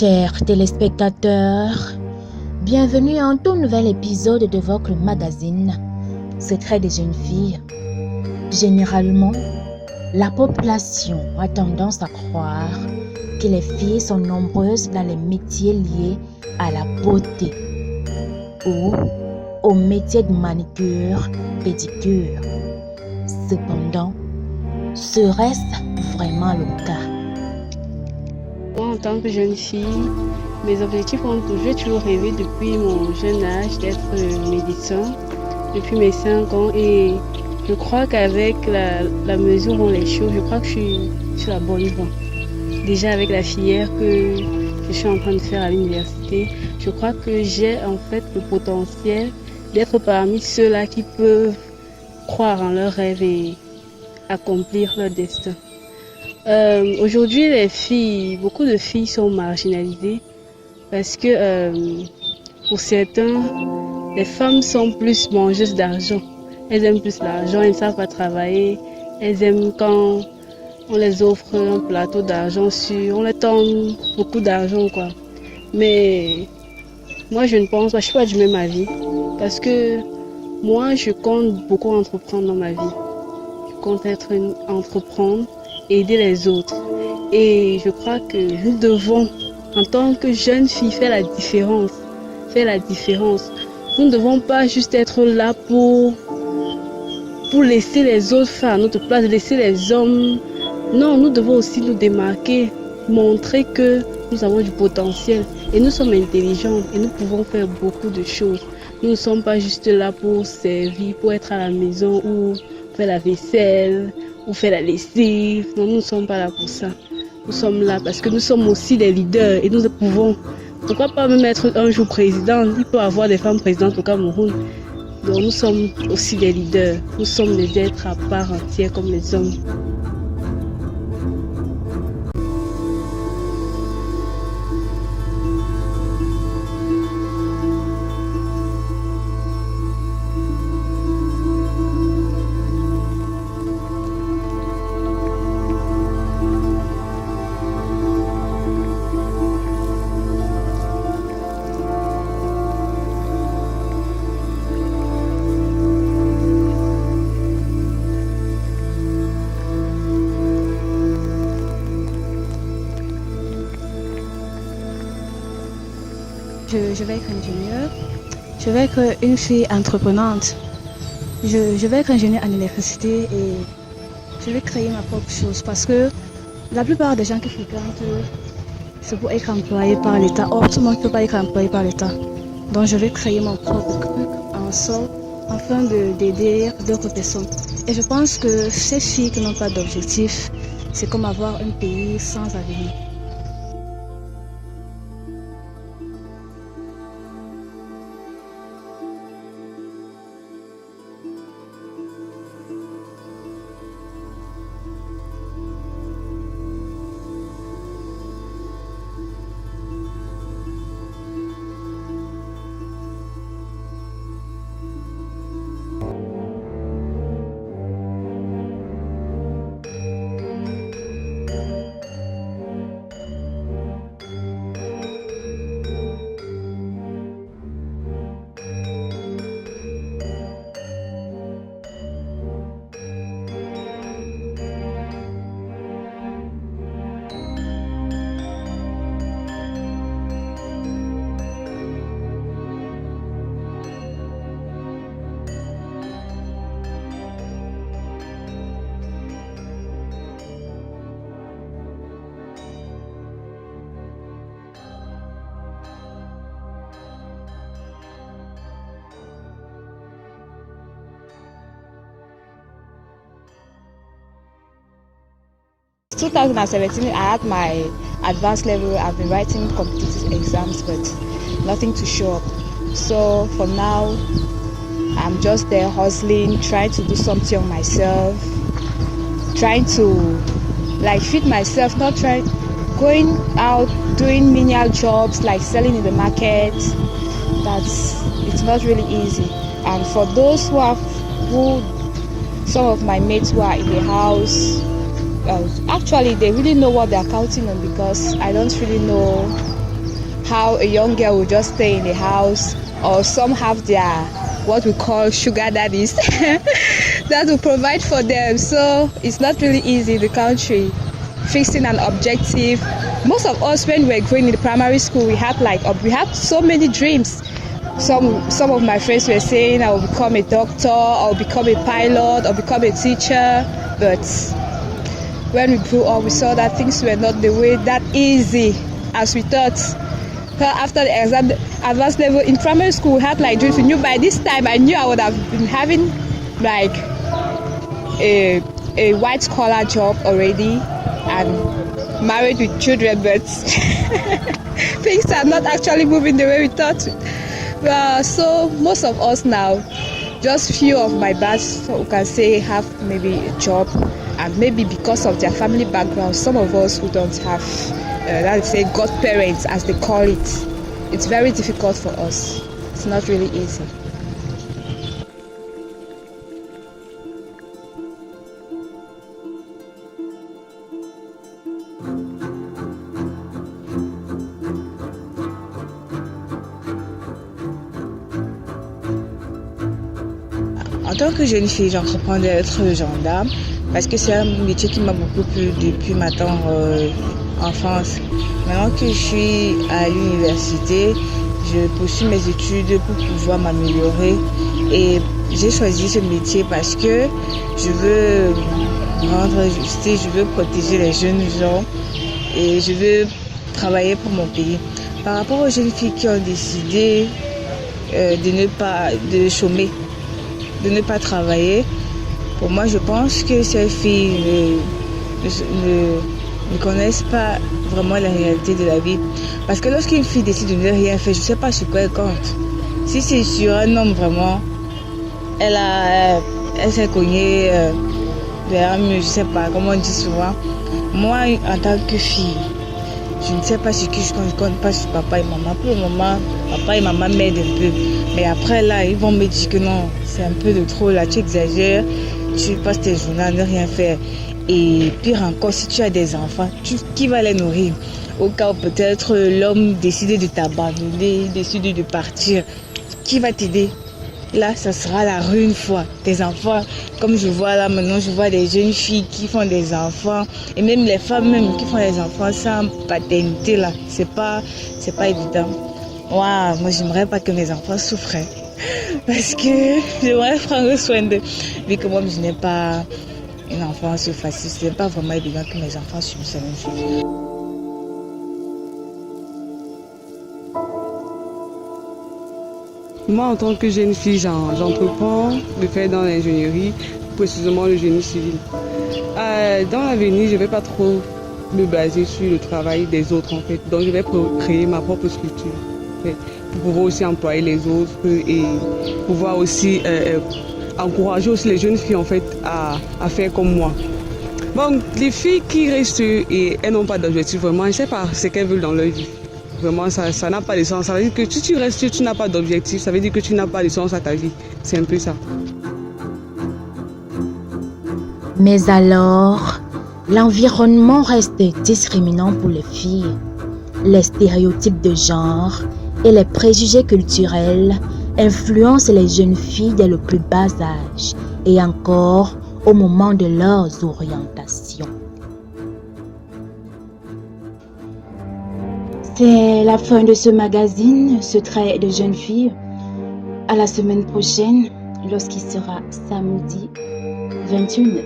Chers téléspectateurs, bienvenue à un tout nouvel épisode de votre magazine Secret des jeunes filles. Généralement, la population a tendance à croire que les filles sont nombreuses dans les métiers liés à la beauté ou au métier de manicure, pédicure. Cependant, serait-ce vraiment le cas? Moi, en tant que jeune fille, mes objectifs ont toujours rêvé depuis mon jeune âge d'être médecin, depuis mes 5 ans. Et je crois qu'avec la mesure où les choses, je crois que je suis sur la bonne voie. Déjà avec la filière que je suis en train de faire à l'université, je crois que j'ai en fait le potentiel d'être parmi ceux-là qui peuvent croire en leurs rêves et accomplir leur destin. Aujourd'hui, beaucoup de filles sont marginalisées parce que pour certains, les femmes sont plus mangeuses d'argent. Elles aiment plus l'argent, elles ne savent pas travailler. Elles aiment quand on les offre un plateau d'argent sûr, on les tend beaucoup d'argent quoi. Mais moi, je ne pense pas, je ne suis pas du même avis parce que moi, je compte beaucoup entreprendre dans ma vie. Je compte entreprendre, aider les autres. Et je crois que nous devons, en tant que jeunes filles, faire la différence. Faire la différence. Nous ne devons pas juste être là pour laisser les autres faire à notre place, laisser les hommes. Non, nous devons aussi nous démarquer, montrer que nous avons du potentiel et nous sommes intelligents et nous pouvons faire beaucoup de choses. Nous ne sommes pas juste là pour servir, pour être à la maison ou faire la vaisselle ou faire la lessive. Non, nous ne sommes pas là pour ça. Nous sommes là parce que nous sommes aussi des leaders et nous pouvons. Pourquoi pas même être un jour président? Il peut y avoir des femmes présidentes au Cameroun. Donc nous sommes aussi des leaders. Nous sommes des êtres à part entière comme les hommes. Je vais être ingénieure, je vais être une fille entreprenante, je vais être ingénieure en électricité et je vais créer ma propre chose parce que la plupart des gens qui fréquentent, c'est pour être employés par l'État. Or, tout le monde ne peut pas être employé par l'État. Donc, je vais créer mon propre truc en sorte afin d'aider d'autres personnes. Et je pense que ces filles qui n'ont pas d'objectif, c'est comme avoir un pays sans avenir. In 2017, I had my advanced level. I've been writing competitive exams, but nothing to show up. So for now, I'm just there hustling, trying to do something on myself, trying to feed myself, not trying going out doing menial jobs like selling in the market. It's not really easy. And for those some of my mates who are in the house, actually they really know what they're counting on, because I don't really know how a young girl will just stay in the house, or some have their what we call sugar daddies that will provide for them. So it's not really easy in the country. Fixing an objective. Most of us, when we were growing in the primary school, we had so many dreams. Some of my friends were saying I will become a doctor, or become a pilot, or become a teacher. But when we grew up, we saw that things were not the way that easy as we thought. After the exam, advanced level in primary school, we had like dreams. We knew by this time, I knew I would have been having like a white collar job already and married with children, but things are not actually moving the way we thought. So most of us now, just few of my batch who can say have maybe a job, and maybe because of their family background, some of us who don't have, let's say, godparents as they call it, it's very difficult for us. It's not really easy. En tant que jeune fille, j'entreprends d'être gendarme parce que c'est un métier qui m'a beaucoup plu depuis ma tendre enfance. Maintenant que je suis à l'université, je poursuis mes études pour pouvoir m'améliorer, et j'ai choisi ce métier parce que je veux rendre justice, je veux protéger les jeunes gens et je veux travailler pour mon pays. Par rapport aux jeunes filles qui ont décidé de chômer, de ne pas travailler, pour moi je pense que ces filles ne connaissent pas vraiment la réalité de la vie. Parce que lorsqu'une fille décide de ne rien faire, je ne sais pas sur quoi elle compte. Si c'est sur un homme vraiment, elle s'est cognée vers un mur, je ne sais pas, comme on dit souvent. Moi, en tant que fille, je ne sais pas sur qui je compte pas sur papa et maman. Pour le moment, papa et maman m'aident un peu. Mais après, là, ils vont me dire que non, c'est un peu de trop, là, tu exagères, tu passes tes journées à ne rien faire. Et pire encore, si tu as des enfants, qui va les nourrir? Au cas où peut-être l'homme décide de t'abandonner, décide de partir, qui va t'aider? Là, ça sera la rue une fois. Tes enfants, comme je vois là maintenant, je vois des jeunes filles qui font des enfants, et même les femmes même qui font des enfants sans paternité là, c'est pas évident. Moi, j'aimerais pas que mes enfants souffrent, parce que j'aimerais prendre soin d'eux. Vu que moi, je n'ai pas une enfance facile, ce n'est pas vraiment évident que mes enfants subissent la même chose. Moi, en tant que jeune fille, j'entreprends de faire dans l'ingénierie, précisément le génie civil. Dans l'avenir, je ne vais pas trop me baser sur le travail des autres en fait. Donc, je vais créer ma propre structure pour pouvoir aussi employer les autres et pouvoir aussi encourager aussi les jeunes filles en fait à faire comme moi. Bon, les filles qui restent et elles n'ont pas d'objectif vraiment, je ne sais pas ce qu'elles veulent dans leur vie. Vraiment, ça n'a pas de sens. Ça veut dire que si tu restes, tu n'as pas d'objectif, ça veut dire que tu n'as pas de sens à ta vie. C'est un peu ça. Mais alors, l'environnement reste discriminant pour les filles. Les stéréotypes de genre et les préjugés culturels influencent les jeunes filles dès le plus bas âge et encore au moment de leurs orientations. C'est la fin de ce magazine, ce trait de jeunes filles. À la semaine prochaine, lorsqu'il sera samedi 21h.